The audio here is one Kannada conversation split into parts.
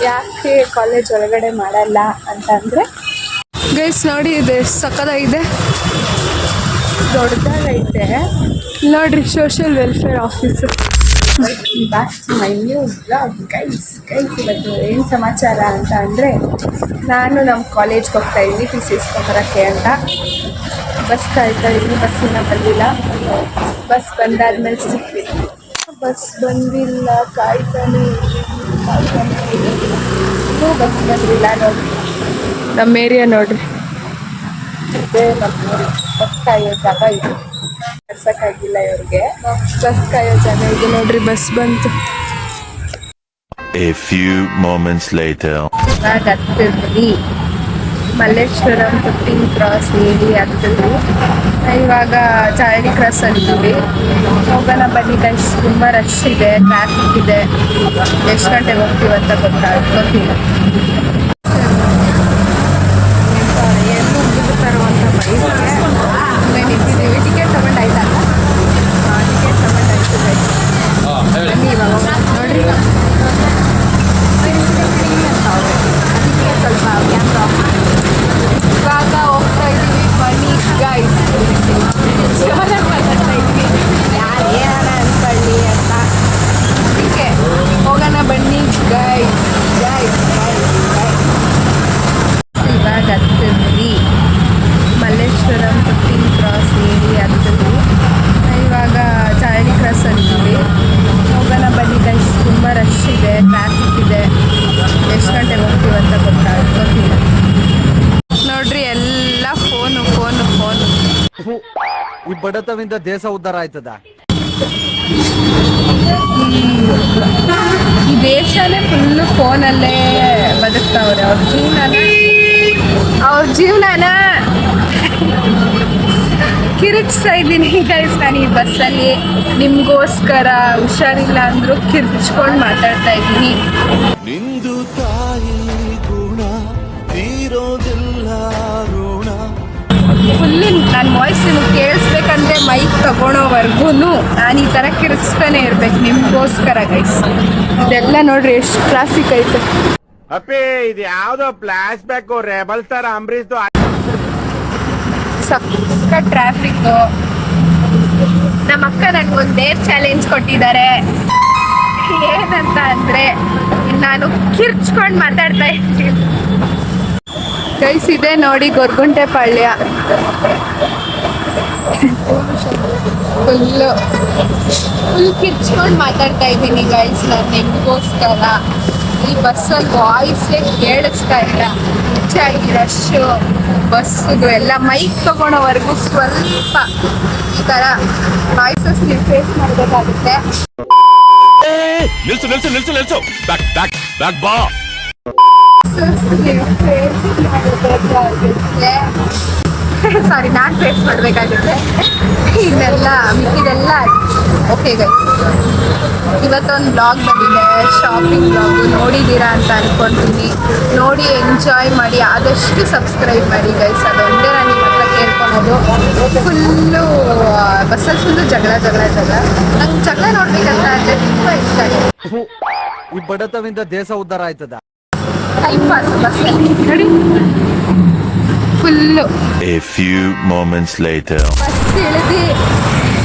ಯಾಕೆ ಕಾಲೇಜ್ ಒಳಗಡೆ ಮಾಡಲ್ಲ ಅಂತ ಅಂದರೆ ಗೈಸ್ ನೋಡಿ ಇದೆ ಸಕ್ಕದಾಗಿದೆ, ದೊಡ್ಡದಾಗೈತೆ ನೋಡ್ರಿ. Social welfare office. Back to my new blog guys. ಇವತ್ತು ಏನು ಸಮಾಚಾರ ಅಂತ ಅಂದರೆ, ನಾನು ನಮ್ಮ ಕಾಲೇಜ್ಗೆ ಹೋಗ್ತಾ ಇದ್ದೀನಿ ಟಿ ಸಿ ಇಸ್ಕೊಂಬರೋಕ್ಕೆ ಅಂತ. ಬಸ್ ಕಾಯ್ತಾ ಇದ್ದೀನಿ, ಬಸ್ಸಿನ ಬಂದಿಲ್ಲ. ಬಸ್ ಬಂದಾದ್ಮೇಲೆ ಸಿಕ್ವಿ. ಬಸ್ ಬಂದಿಲ್ಲ, ಕಾಯ್ತಾನೆ ಇನ್ನೂ ಬಸ್ ಬಂದಿಲ್ಲ. ನೋಡ್ರಿ ನಮ್ಮ ಏರಿಯಾ ನೋಡ್ರಿ, ಇದೇ ನಮ್ಮ ಬಸ್ ಕಾಯೋ ಜಾಗ ಇದು. ಕರ್ಸಕ್ಕಾಗಿಲ್ಲ ಇವ್ರಿಗೆ, ಬಸ್ ಕಾಯೋ ಜಾಗ ಇದು ನೋಡ್ರಿ. ಬಸ್ ಬಂತು. A few moments later. ಇವಾಗ ಹತ್ತಿದ್ವಿ ಮಲ್ಲೇಶ್ವರಂ 15 ಕ್ರಾಸ್ ಹೇಳಿ ಹತ್ತಿದ್ವಿ. ಇವಾಗ ಚಾರ್ಡಿ ಕ್ರಾಸ್ ಅಂತೀವಿ. ಹೋಗೋಣ ಬನ್ನಿ ಗೈಸ್. ತುಂಬ ರಶ್ ಇದೆ, ಟ್ರಾಫಿಕ್ ಇದೆ. ಎಷ್ಟು ಗಂಟೆಗೆ ಹೋಗ್ತೀವಿ ಅಂತ ಗೊತ್ತಿಲ್ಲ. ಎಲ್ಲೂ ಮುಗಿತಾರುವಂಥ ಬೈಕ್ಗೆ ನಿಂತಿದ್ದೀವಿ. ಟಿಕೆಟ್ ತಗೊಂಡಾಯ್ತಾ? ಟಿಕೆಟ್ ತಗೊಂಡಾಯ್ತು ಗೈಸ್. ಬನ್ನಿ ಇವಾಗ ನೋಡ್ರಿ. ಅದಕ್ಕೆ ಸ್ವಲ್ಪ ಕ್ಯಾಮ್ರಾ ಇವಾಗ ಹೋಗ್ತಾ ಇದ್ದೀವಿ. ಬನ್ನಿ ಗೈಸ್, ಜೋರಾಗಿ ಮಾತಾಡ್ತಾ ಇದ್ವಿ, ಯಾರು ಏನಾರ ಅಂದ್ಕೊಳ್ಳಿ ಅಂತ. ಅದಕ್ಕೆ ಹೋಗೋಣ ಬನ್ನಿ ಗೈಸ್. ಇವಾಗ ಹತ್ತಿದ್ವಿ ಮಲ್ಲೇಶ್ವರಂ 15 ಕ್ರಾಸ್ ಹೇಳಿ ಹತ್ತಿದ್ವಿ. ಇವಾಗ ಚಾರ್ಡಿ ಕ್ರಾಸ್ ಅಂತೀವಿ. ಹೋಗೋಣ ಬನ್ನಿ ಗೈಸ್. ತುಂಬ ರಶ್ ಇದೆ, ಟ್ರಾಫಿಕ್ ಇದೆ. ಎಷ್ಟು ಗಂಟೆಗೆ ಹೋಗ್ತೀವಿ ಅಂತ ಗೊತ್ತಿಲ್ಲ. ನೋಡ್ರಿ ಎಲ್ಲ ಫೋನು. ಈ ಬಡತವಿಂದ ದೇಶ ಉದ್ಧಾರ ಆಯ್ತದ. ಈ ದೇಶನೇ ಫುಲ್ಲು ಫೋನಲ್ಲೇ ಬದುಕ್ತಾವ್ರೆ. ಅವ್ರ ಜೀವನನ ಕಿರಿಚ್ತಾ ಇದ್ದೀನಿ ಗೈಸ್ ನಾನು ಈ ಬಸ್ಸಲ್ಲಿ. ನಿಮಗೋಸ್ಕರ ಹುಷಾರಿಲ್ಲ ಅಂದರೂ ಕಿರ್ಚ್ಕೊಂಡು ಮಾತಾಡ್ತಾ ಇದ್ದೀನಿ. ನಿಂದು ತಾಯಿ ಗುಣ ತೀರೋದಿಲ್ಲ ಋಣ. ಫುಲ್ಲಿ ನನ್ನ ವಾಯ್ಸ್ ನಿಮಗೆ ಕೇಳಿಸ್ಬೇಕಂದ್ರೆ ಮೈಕ್ ತಗೊಳೋವರೆಗೂ ನಾನು ಈ ಥರ ಕಿರಿಚ್ತಾನೆ ಇರ್ಬೇಕು ನಿಮಗೋಸ್ಕರ ಗೈಸ್. ಇದೆಲ್ಲ ನೋಡ್ರಿ ಎಷ್ಟು ಟ್ರಾಫಿಕ್ ಐತೆ. ಅಪ್ಪಿ ಇದು ಯಾವ್ದೋ flash back rebel star Ambareesh ಸಕ್ಕ ಟ್ರಾಫಿಕ್ಕು. ನಮ್ಮ ಅಕ್ಕ ನನಗೊಂದು ಡೇರ್ ಚಾಲೆಂಜ್ ಕೊಟ್ಟಿದ್ದಾರೆ. ಏನಂತ ಅಂದರೆ ನಾನು ಕಿರ್ಚ್ಕೊಂಡು ಮಾತಾಡ್ತಾ ಇರ್ತೀನಿ ಗೈಸ್. ಇದೆ ನೋಡಿ ಗೊರ್ಗುಂಟೆ ಪಾಳ್ಯ. ಫುಲ್ ಕಿರ್ಚ್ಕೊಂಡು ಮಾತಾಡ್ತಾ ಇದ್ದೀನಿ ಗೈಸ್ ನಾನು ನಿಮಗೋಸ್ಕರ. ಈ ಬಸ್ಸಲ್ಲಿ ವಾಯ್ಸೇ ಕೇಳಿಸ್ತಾ ಇಲ್ಲ. ಹೆಚ್ಚಾಗಿ ರಶ್ಶು ಬಸ್ಸುದು ಎಲ್ಲ. ಮೈಕ್ ತಗೊಳೋವರೆಗೂ ಸ್ವಲ್ಪ ಈ ಥರ ವಾಯ್ಸಸ್ ನೀವು ಫೇಸ್ ಮಾಡಬೇಕಾಗುತ್ತೆ. ನಿಲ್ಸು ಬ್ಯಾಕ್ ಬಾ. ಸಾರಿ, ನಾನು ಫೇಸ್ ಮಾಡಬೇಕಾಗುತ್ತೆ. ಇದೆಲ್ಲ ಮಿಕ್ಕಿದೆಲ್ಲ ಓಕೆ ಗೈಸ್. ಇವತ್ತೊಂದು ಬ್ಲಾಗ್ ಬಂದಿದೆ, ಶಾಪಿಂಗ್ ಬ್ಲಾಗು. ನೋಡಿದ್ದೀರಾ ಅಂತ ಅಂದ್ಕೊಳ್ತೀನಿ. ನೋಡಿ ಎಂಜಾಯ್ ಮಾಡಿ, ಆದಷ್ಟು ಸಬ್ಸ್ಕ್ರೈಬ್ ಮಾಡಿ ಗೈಸ್. ಅದೊಂದೇ ನಾನು ನಿಮ್ಮ ಹತ್ರ ಕೇಳ್ಕೊಳೋದು. ಫುಲ್ಲು ಬಸ್ಸಲ್ಲಿ ಫುಲ್ಲು ಜಗಳ. ನಂಗೆ ಜಗಳ ನೋಡ್ಬೇಕಂತ ಅಂದರೆ ತುಂಬ ಇಷ್ಟ ಆಗಿದೆ. ಈ ಬಡತವಿಂದ ದೇಶ ಉದ್ಧಾರ ಆಯ್ತದ. ಟೈಮ್ ಪಾಸ್ ಬಸ್ಸಲ್ಲಿ ನೋಡಿ full. A few moments later. Bus ಇಳಿದು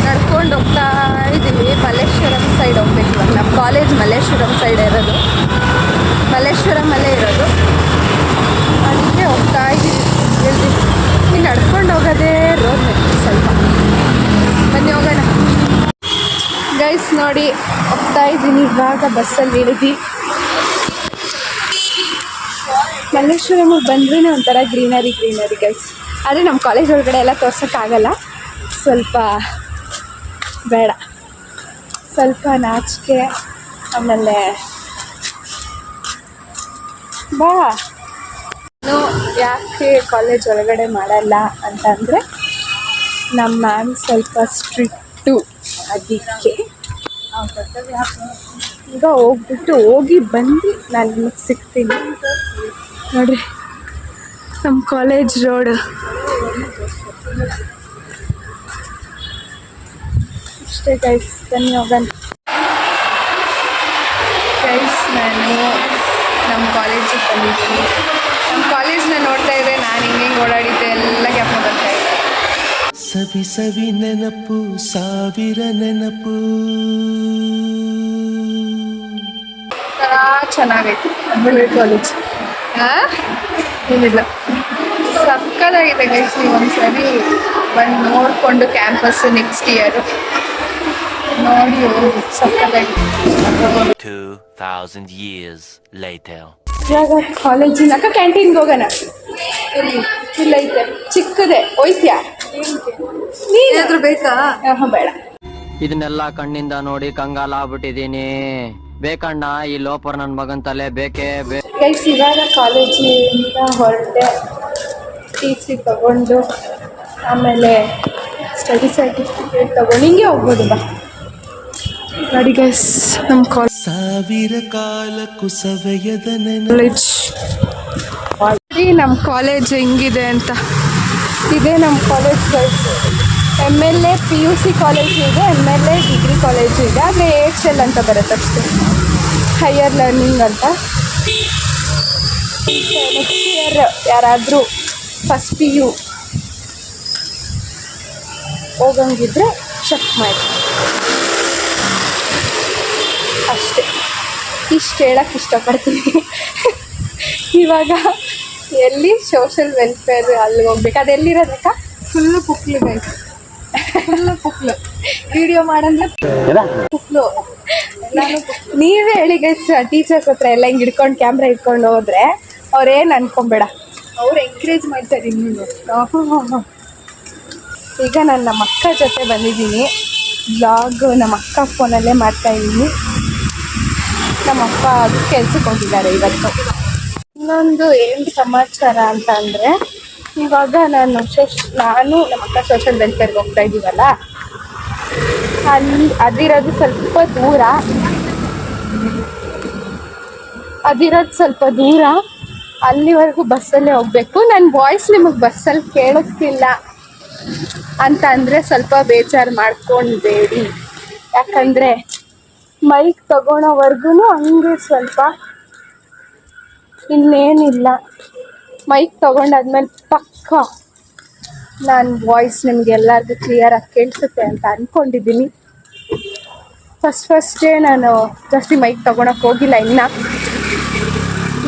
ನಡ್ಕೊಂಡು ಹೋಗ್ತಾ ಇದ್ದೀವಿ. ಮಲ್ಲೇಶ್ವರಂ ಸೈಡ್ ಹೋಗ್ಬೇಕು. ಇವಾಗ ನಮ್ಮ ಕಾಲೇಜ್ ಮಲ್ಲೇಶ್ವರಂ ಸೈಡ್ ಇರೋದು, ಮಲ್ಲೇಶ್ವರಮಲ್ಲೇ ಇರೋದು. ಅದಕ್ಕೆ ಹೋಗ್ತಾ ಇದ್ದೀವಿ. ಇಲ್ಲಿ ನಡ್ಕೊಂಡು ಹೋಗೋದೇ ರೋಡ್ ಸ್ವಲ್ಪ. ಬನ್ನಿ ಹೋಗೋಣ ಗೈಸ್. ನೋಡಿ ಹೋಗ್ತಾ ಇದ್ದೀನಿ ಇವಾಗ ಬಸ್ಸಲ್ಲಿ ಇಳಿದು. ಮಲ್ಲೇಶ್ವರಮಿಗೆ ಬಂದ್ರೂ ಒಂಥರ ಗ್ರೀನರಿ ಗೈಸ್. ಆದರೆ ನಮ್ಮ ಕಾಲೇಜ್ ಒಳಗಡೆ ಎಲ್ಲ ತೋರ್ಸೋಕ್ಕಾಗಲ್ಲ, ಸ್ವಲ್ಪ ಬೇಡ, ಸ್ವಲ್ಪ ನಾಚಿಕೆ. ಆಮೇಲೆ ಬಾ ಯಾಕೆ ಕಾಲೇಜ್ ಒಳಗಡೆ ಮಾಡಲ್ಲ ಅಂತ ಅಂದರೆ ನಮ್ಮ ಮ್ಯಾಮ್ ಸ್ವಲ್ಪ ಸ್ಟ್ರಿಕ್ಟು. ಅದಕ್ಕೆ ಈಗ ಹೋಗಿ ಬಂದು ನಾನು ನಿಮಗೆ ಸಿಗ್ತೀನಿ. ನೋಡಿರಿ ನಮ್ಮ ಕಾಲೇಜ್ ರೋಡ್. ಅಷ್ಟೇ ಗೈಸ್, ಬನ್ನಿ ಹೋಗೋಣ ಗೈಸ್. ನಾನು ನಮ್ಮ ಬಂದಿದ್ದೀನಿ. ನಮ್ಮ ಕಾಲೇಜ್ನ ನೋಡ್ತಾ ಇದ್ರೆ ನಾನು ಹಿಂಗೆ ಓಡಾಡಿದ್ದೆ ಎಲ್ಲ ಜ್ಞಾಪಕ ಬರ್ತಾ ಇದೆ. ಸವಿ ಸವಿ ನೆನಪು ಸಾವಿರ ನೆನಪು. ಚೆನ್ನಾಗೈತೆ ಕಾಲೇಜ್. ಏನಿಲ್ಲ, ಸಕ್ಕದಾಗಿದೆ ಗೈಸ್. ನೀವು ಒಂದ್ಸರಿ ಬಂದು ನೋಡಿಕೊಂಡು ಕ್ಯಾಂಪಸ್ ನೆಕ್ಸ್ಟ್ ಇಯರ್ ನೋಡಿ ಹೋಗಿ, ಸಕ್ಕದಾಗಿದೆ. 2000 years later. ಇವಾಗ ಕಾಲೇಜಿನ ಕ್ಯಾಂಟೀನ್ಗೆ ಹೋಗೋಣ. ಇಲ್ಲ ಐತೆ ಚಿಕ್ಕದೆ, ಹೋಯ್ತ್ಯಾ? ನೀನಾದ್ರೂ ಬೇಕಾ? ಬೇಡ. ಇದನ್ನೆಲ್ಲ ಕಣ್ಣಿಂದ ನೋಡಿ ಕಂಗಾಲ ಆಗ್ಬಿಟ್ಟಿದೀನಿ. ಬೇಕಣ್ಣ ಈ ಲೋಪರ್ ನನ್ ಮಗನ್ ತಲೆ ಬೇಕೇ ಗೈಸ್, ಇವಾಗ ಕಾಲೇಜಿಂದ ಹೊರಟೆ, TC ತಗೊಂಡು ಆಮೇಲೆ ಸ್ಟಡಿ ಸರ್ಟಿಫಿಕೇಟ್ ತಗೊಂಡು ಹಿಂಗೆ ಹೋಗ್ಬೋದು. ಬಾ ನೋಡಿ ಗೈಸ್, ನಮ್ಮ ಸಾವಿರ ಕಾಲಕ್ಕೂ ಸವೆಯದ ಕಾಲೇಜ್. ನಮ್ಮ ಕಾಲೇಜ್ ಹೆಂಗಿದೆ ಅಂತ. ಇದೇ ನಮ್ಮ college guys. MLA PUC college ಇದೆ, MLA ಡಿಗ್ರಿ ಕಾಲೇಜ್ ಇದೆ, ಆದರೆ HL ಅಂತ ಬರುತ್ತೆ ಅಷ್ಟೇ, ಹೈಯರ್ ಲರ್ನಿಂಗ್ ಅಂತ. ನೆಕ್ಸ್ಟ್ ಇಯರ್ ಯಾರಾದರೂ ಫಸ್ಟ್ PU ಹೋಗಂಗಿದ್ರೆ ಚೆಕ್ ಮಾಡಿ ಅಷ್ಟೇ. ಇಷ್ಟು ಹೇಳಕ್ಕೆ ಇಷ್ಟಪಡ್ತೀನಿ. ಇವಾಗ ಎಲ್ಲಿ ಸೋಷಲ್ ವೆಲ್ಫೇರ್ ಅಲ್ಲಿ ಹೋಗ್ಬೇಕು. ಅದು ಎಲ್ಲಿರೋದಕ್ಕ? ಫುಲ್ಲು ಪುಕ್ಲು ಗೈಸ್, ಫುಲ್ಲು ಪುಕ್ಲು. ವಿಡಿಯೋ ಮಾಡಂದ್ರೆ ಪುಕ್ಲು. ನೀವೇ ಹೇಳಿ ಗೈಸ್, ಟೀಚರ್ಸ್ ಹತ್ರ ಎಲ್ಲ ಹಿಂಗೆ ಹಿಡ್ಕೊಂಡು ಕ್ಯಾಮ್ರಾ ಇಟ್ಕೊಂಡು ಹೋದ್ರೆ ಅವ್ರೇನು ಅನ್ಕೊಂಬೇಡ, ಅವ್ರು ಎಂಕರೇಜ್ ಮಾಡ್ತಾರೆ ಇನ್ನೂ. ಈಗ ನಾನು ನಮ್ಮ ಅಕ್ಕ ಜೊತೆ ಬಂದಿದ್ದೀನಿ. ಬ್ಲಾಗ್ ನಮ್ಮ ಅಕ್ಕ ಫೋನಲ್ಲೇ ಮಾಡ್ತಾಯಿದ್ದೀನಿ. ನಮ್ಮಪ್ಪ ಅದು ಕೆಲ್ಸಕ್ಕೆ ಹೋಗಿದ್ದಾರೆ ಇವತ್ತು. ಇನ್ನೊಂದು ಏನು ಸಮಾಚಾರ ಅಂತ ಅಂದರೆ, ಇವಾಗ ನಾನು ನಮ್ಮ ಅಕ್ಕ ಸೋಷಲ್ ವೆಲ್ಫೇರ್ಗೆ ಹೋಗ್ತಾ ಇದ್ದೀವಲ್ಲ, ಅದಿರೋದು ಸ್ವಲ್ಪ ದೂರ, ಅಲ್ಲಿವರೆಗೂ ಬಸ್ಸಲ್ಲೇ ಹೋಗಬೇಕು. ನನ್ನ ವಾಯ್ಸ್ ನಿಮಗೆ ಬಸ್ಸಲ್ಲಿ ಕೇಳಿಸ್ತಿಲ್ಲ ಅಂತ ಅಂದರೆ ಸ್ವಲ್ಪ ಬೇಜಾರು ಮಾಡ್ಕೊಳ್ಬೇಡಿ. ಯಾಕಂದರೆ ಮೈಕ್ ತಗೊಳೋವರೆಗೂ ಹಂಗೆ ಸ್ವಲ್ಪ, ಇನ್ನೇನಿಲ್ಲ. ಮೈಕ್ ತೊಗೊಂಡಾದ್ಮೇಲೆ ಪಕ್ಕ ನನ್ನ ವಾಯ್ಸ್ ನಿಮ್ಗೆ ಎಲ್ಲರಿಗೂ ಕ್ಲಿಯರಾಗಿ ಕೇಳಿಸುತ್ತೆ ಅಂತ ಅಂದ್ಕೊಂಡಿದ್ದೀನಿ. ಫಸ್ಟೇ ನಾನು ಜಾಸ್ತಿ ಮೈಕ್ ತೊಗೊಳಕ್ಕೆ ಹೋಗಿಲ್ಲ. ಇನ್ನು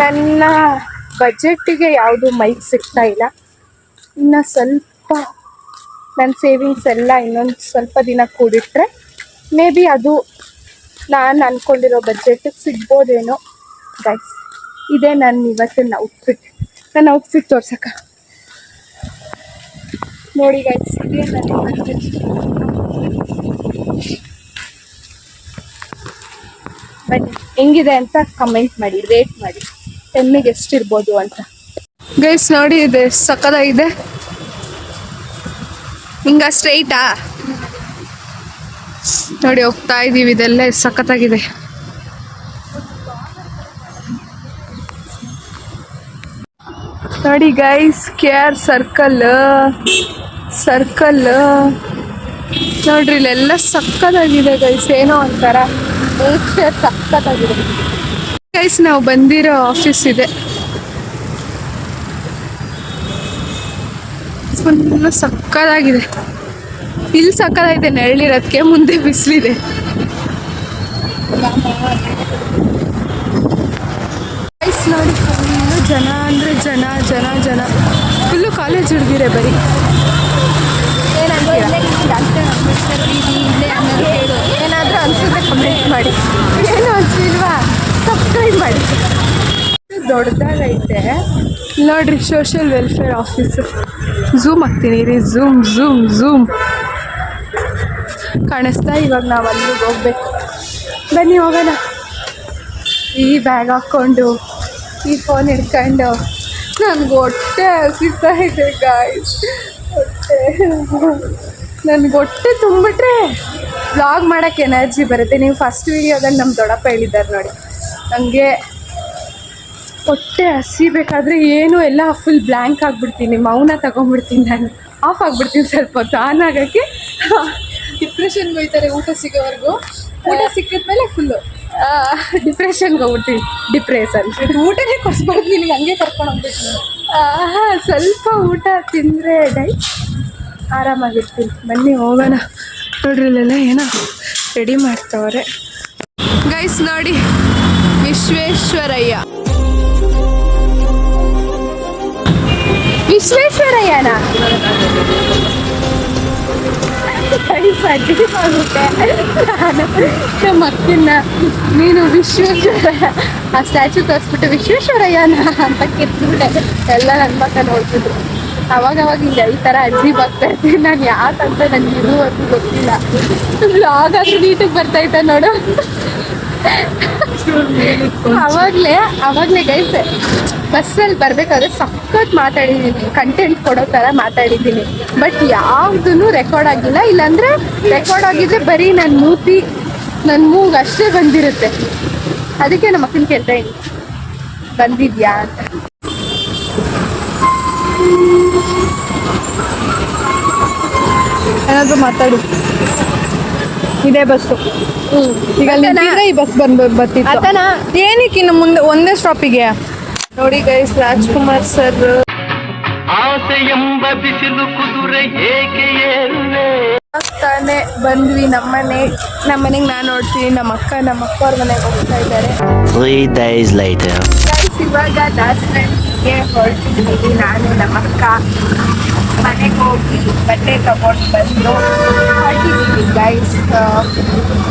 ನನ್ನ ಬಜೆಟ್ಟಿಗೆ ಯಾವುದು ಮೈಕ್ ಸಿಗ್ತಾ ಇಲ್ಲ. ಇನ್ನು ಸ್ವಲ್ಪ ನನ್ನ ಸೇವಿಂಗ್ಸ್ ಎಲ್ಲ ಇನ್ನೊಂದು ಸ್ವಲ್ಪ ದಿನ ಕೂಡಿಟ್ರೆ ಮೇ ಬಿ ಅದು ನಾನು ಅಂದ್ಕೊಂಡಿರೋ ಬಜೆಟಿಗೆ ಸಿಗ್ಬೋದೇನೋ ಗೈಸ್. ಇದೇ ನನ್ನ ಇವತ್ತಿನ ಔಟ್ಫಿಟ್. ನನ್ನ ಔಟ್ಫಿಟ್ ತೋರ್ಸಕ್ಕ ನೋಡಿ ಗೈಸ್, ಇದೇ ನನ್ನ ಔಟ್ಫಿಟ್. ಬನ್ನಿ, ಹೆಂಗಿದೆ ಅಂತ ಕಮೆಂಟ್ ಮಾಡಿ, ರೇಟ್ ಮಾಡಿ, ಟೆನ್ನಿಗೆ ಎಷ್ಟಿರ್ಬೋದು ಅಂತ. ಗೈಸ್ ನೋಡಿ, ಇದೆ ಸಕ್ಕದಾಗಿದೆ. ಹಿಂಗ ಸ್ಟ್ರೈಟಾ ನೋಡಿ ಹೋಗ್ತಾ ಇದ್ದೀವಿ. ಇದೆಲ್ಲ ಸಖತ್ತಾಗಿದೆ. ನೋಡಿ ಗೈಸ್, KR ಸರ್ಕಲ್ ನೋಡ್ರಿ, ಇಲ್ಲೆಲ್ಲ ಸಕ್ಕತ್ತಾಗಿದೆ ಗೈಸ್. ಏನೋ ಒಂಥರ ನೇಚರ್ ಸಕ್ಕತ್ತಾಗಿದೆ ಗೈಸ್. ನಾವು ಬಂದಿರೋ ಆಫೀಸ್ ಇದೆ, ಫುಲ್ಲು ಸಕ್ಕತ್ತಾಗಿದೆ. ಇಲ್ಲಿ ಸಕ್ಕತ್ತಾಗಿದೆ ನೆರಳಿರೋದಕ್ಕೆ, ಮುಂದೆ ಬಿಸಿಲಿದೆ. ಗೈಸ್ ನೋಡಿ, ಫುಲ್ಲು ಜನ ಅಂದರೆ ಜನ ಫುಲ್ಲು ಕಾಲೇಜ್ ಹುಡುಗಿರೆ ಬರೀ. ಏನಾದರೂ ಅನ್ಸಿದ್ರೆ ಕಮೆಂಟ್ ಮಾಡಿ, ಏನು ಅನ್ಸಿಲ್ವಾ ಸಬ್ಸ್ಕ್ರೈಬ್ ಮಾಡಿ. ದೊಡ್ಡದಾಗೈತೆ ನೋಡ್ರಿ, ಸೋಷಲ್ ವೆಲ್ಫೇರ್ ಆಫೀಸು. ಝೂಮ್ ಹಾಕ್ತೀನಿ ರೀ, ಝೂಮ್ ಕಾಣಿಸ್ತಾ. ಇವಾಗ ನಾವು ಅಲ್ಲಿಗೆ ಹೋಗ್ಬೇಕು. ಬನ್ನಿ ಹೋಗೋಣ. ಈ ಬ್ಯಾಗ್ ಹಾಕ್ಕೊಂಡು, ಈ ಫೋನ್ ಹಿಡ್ಕೊಂಡು, ನನಗೆ ಹೊಟ್ಟೆ ಹಸಿತಾ ಇದೆ ಗಾಯ್ಸ್. ನನಗೆ ಹೊಟ್ಟೆ ತುಂಬಿಟ್ರೆ ವ್ಲಾಗ್ ಮಾಡೋಕ್ಕೆ ಎನರ್ಜಿ ಬರುತ್ತೆ. ನೀವು ಫಸ್ಟ್ ವೀಡಿಯೋದಲ್ಲಿ ನಮ್ಮ ದೊಡ್ಡಪ್ಪ ಹೇಳಿದ್ದಾರೆ ನೋಡಿ, ನನಗೆ ಹೊಟ್ಟೆ ಹಸಿಬೇಕಾದ್ರೆ ಏನು ಎಲ್ಲ ಫುಲ್ ಬ್ಲ್ಯಾಂಕ್ ಆಗಿಬಿಡ್ತೀನಿ, ಮೌನ ತಗೊಂಡ್ಬಿಡ್ತೀನಿ, ನಾನು ಆಫ್ ಆಗಿಬಿಡ್ತೀನಿ ಸ್ವಲ್ಪ ಹೊತ್ತು. ಆನ್ ಆಗೋಕ್ಕೆ ಡಿಪ್ರೆಷನ್ಗೆ ಹೋಗ್ತಾರೆ ಊಟ ಸಿಗೋವರೆಗೂ. ಊಟ ಸಿಕ್ಕಿದ್ಮೇಲೆ ಫುಲ್ಲು ಡಿಪ್ರೆಷನ್ಗೆ ಹೋಗ್ಬಿಡ್ತೀವಿ. ಡಿಪ್ರೆಷನ್ ಊಟನೇ ಕೊಡ್ಸ್ಬಾರ್ದು ನಿನಗೆ, ಹಂಗೆ ಕರ್ಕೊಂಡು ಹೋಗ್ಬೇಕು. ಸ್ವಲ್ಪ ಊಟ ತಿಂದರೆ ಆರಾಮಾಗಿರ್ತೀನಿ. ಬನ್ನಿ ಹೋಗೋಣ. ನೋಡ್ರಿ ಇಲ್ಲೆಲ್ಲ ಏನೋ ರೆಡಿ ಮಾಡ್ತವ್ರೆ ಗೈಸ್. ನೋಡಿ ವಿಶ್ವೇಶ್ವರಯ್ಯನ ಅಡ್ಡಿ ಆಗುತ್ತೆ. ನಾನು ನಮ್ಮ ಅಕ್ಕನ್ನ ನೀನು ವಿಶ್ವೇಶ್ವರಯ್ಯ ಆ ಸ್ಟ್ಯಾಚು ತೋರಿಸ್ಬಿಟ್ಟು ವಿಶ್ವೇಶ್ವರಯ್ಯನ ಅಂತ ಕಿರ್ತಿಬಿಟ್ಟೆ. ಎಲ್ಲ ನನ್ನ ಮಕ್ಕ ನೋಡ್ತಿದ್ರು. ಅವಾಗ ಹಿಂಗೆ ಈ ಥರ ಅಜ್ಜಿ ಬರ್ತಾ ಇರ್ತೀನಿ. ನಾನು ಯಾಕಂತ ನನಗೆ ಇರುವತ್ತು ಗೊತ್ತಿಲ್ಲ. ಆಗಾದ್ರೂ ನೀಟಿಗೆ ಬರ್ತೈತೆ ನೋಡು. ಅವಾಗಲೇ ಗೈಸ್ ಬಸ್ಸಲ್ಲಿ ಬರಬೇಕಾದ್ರೆ ಸಖತ್ ಮಾತಾಡಿದ್ದೀನಿ, ಕಂಟೆಂಟ್ ಕೊಡೋ ಥರ ಮಾತಾಡಿದ್ದೀನಿ. ಬಟ್ ಯಾವುದೂ ರೆಕಾರ್ಡ್ ಆಗಿಲ್ಲ. ಇಲ್ಲಾಂದರೆ ರೆಕಾರ್ಡ್ ಆಗಿದ್ರೆ ಬರೀ ನನ್ನ ಮೂತಿ ನನ್ನ ಮೂಗು ಅಷ್ಟೇ ಬಂದಿರುತ್ತೆ. ಅದಕ್ಕೆ ನಮ್ಮ ಅಕ್ಕನ ಕೇಳ್ತಾ ಇದ್ದೀನಿ ಬಂದಿದ್ಯಾ ಅಂತ. ಏನಾದರೂ ಮಾತಾಡು. ಇದೇ ಬಸ್ಸು. ಈಗ ನಿಂತಿದ್ರೆ ಈ ಬಸ್ ಬರ್ತಿತ್ತು. ಆತನ ಏನಕ್ಕೆ ಇನ್ನು ಮುಂದೆ ಒಂದೇ ಸ್ಟಾಪಿಗೆ? ನೋಡಿ ಗೈಸ್, ರಾಜ್ಕುಮಾರ್ ಸರ್ ಆಸೆ ಎಂಬ ಬಿಸಿಲು ಕುದುರೆ ಏಕೆ ತಾನೇ ಬಂದ್ವಿ ನಮ್ಮನೆಗೆ ನಾನು ನೋಡ್ತೀನಿ. ನಮ್ಮ ಅಕ್ಕವ್ರ ಮನೆಗೆ ಹೋಗ್ತಾ ಇದ್ದಾರೆ. 3 days later. ಗೈಸ್, ಇವಾಗ ದಾಸರಳ್ಳಿಗೆ ಹೊರಟಿದ್ದೀವಿ. ನಾನು ನಮ್ಮ ಅಕ್ಕ ಮನೆಗೆ ಹೋಗಿ ಬಟ್ಟೆ ತಗೊಂಡು ಬಂದು ಹೊರಟಿದ್ದೀವಿ ಗೈಸ್.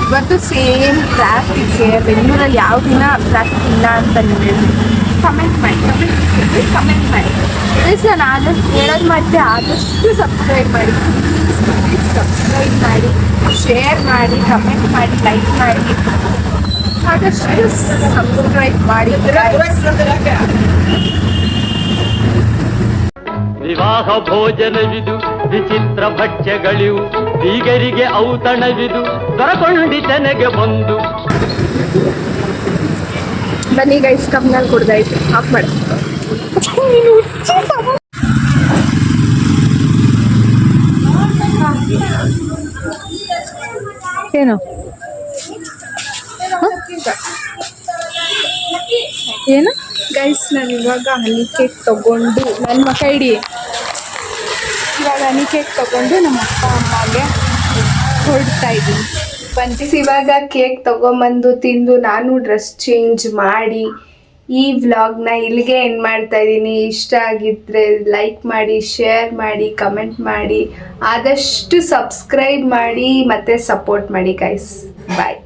ಇವತ್ತು ಸೇಮ್ ಟ್ರಾಫಿಕ್ಗೆ ಬೆಂಗಳೂರಲ್ಲಿ ಯಾವ ದಿನ ಟ್ರಾಫಿಕ್ ಇಲ್ಲ ಅಂತ ನೀವು ಕಮೆಂಟ್ ಮಾಡಿ ಗೈಸ್. ನಾನು ಆದಷ್ಟು ಹೇಳೋದು ಮತ್ತೆ ಆದಷ್ಟು ಸಬ್ಸ್ಕ್ರೈಬ್ ಮಾಡಿ, ಶೇರ್ ಮಾಡಿ, ಕಮೆಂಟ್ ಮಾಡಿ, ಲೈಕ್ ಮಾಡಿ, ಆದಷ್ಟು ಸಬ್ಸ್ಕ್ರೈಬ್ ಮಾಡಿ. ವಿವಾಹ ಭೋಜನವಿದು, ವಿಚಿತ್ರ ಭಕ್ಷ್ಯಗಳಿವು, ಬೀಗರಿಗೆ ಔತಣವಿದು, ದೊರಕೊಂಡಿತನೆಗೆ ಬಂದು. ಬನ್ನಿ ಗೈಸ್, ಕಮ್ನಲ್ಲಿ ಕುಡ್ದಾಯ್ತು. ಆಫ್ ಮಾಡಿ. ಏನು ಏನು ಗೈಸ್, ನಾನು ಇವಾಗ ಹನಿ ಕೇಕ್ ತಗೊಂಡು ನನ್ನ ಮಕ್ಕ ಇಡಿ ಇವಾಗ ಹನಿ ಕೇಕ್ ತಗೊಂಡು ನಮ್ಮ ಅಪ್ಪ ಅಮ್ಮಗೆ ಹೊರಡ್ತಾ ಇದ್ದೀನಿ. ಇವಾಗ ಕೇಕ್ ತಗೊಂಬಂದು ತಿಂದು ನಾನು ಡ್ರೆಸ್ ಚೇಂಜ್ ಮಾಡಿ ಈ ವ್ಲಾಗ್ನ ಇಲ್ಲಿಗೆ ಎಂಡ್ ಮಾಡ್ತಾ ಇದ್ದೀನಿ. ಇಷ್ಟ ಆಗಿದ್ರೆ ಲೈಕ್ ಮಾಡಿ, ಶೇರ್ ಮಾಡಿ, ಕಮೆಂಟ್ ಮಾಡಿ, ಆದಷ್ಟು ಸಬ್ಸ್ಕ್ರೈಬ್ ಮಾಡಿ ಮತ್ತು ಸಪೋರ್ಟ್ ಮಾಡಿ ಗೈಸ್. ಬಾಯ್.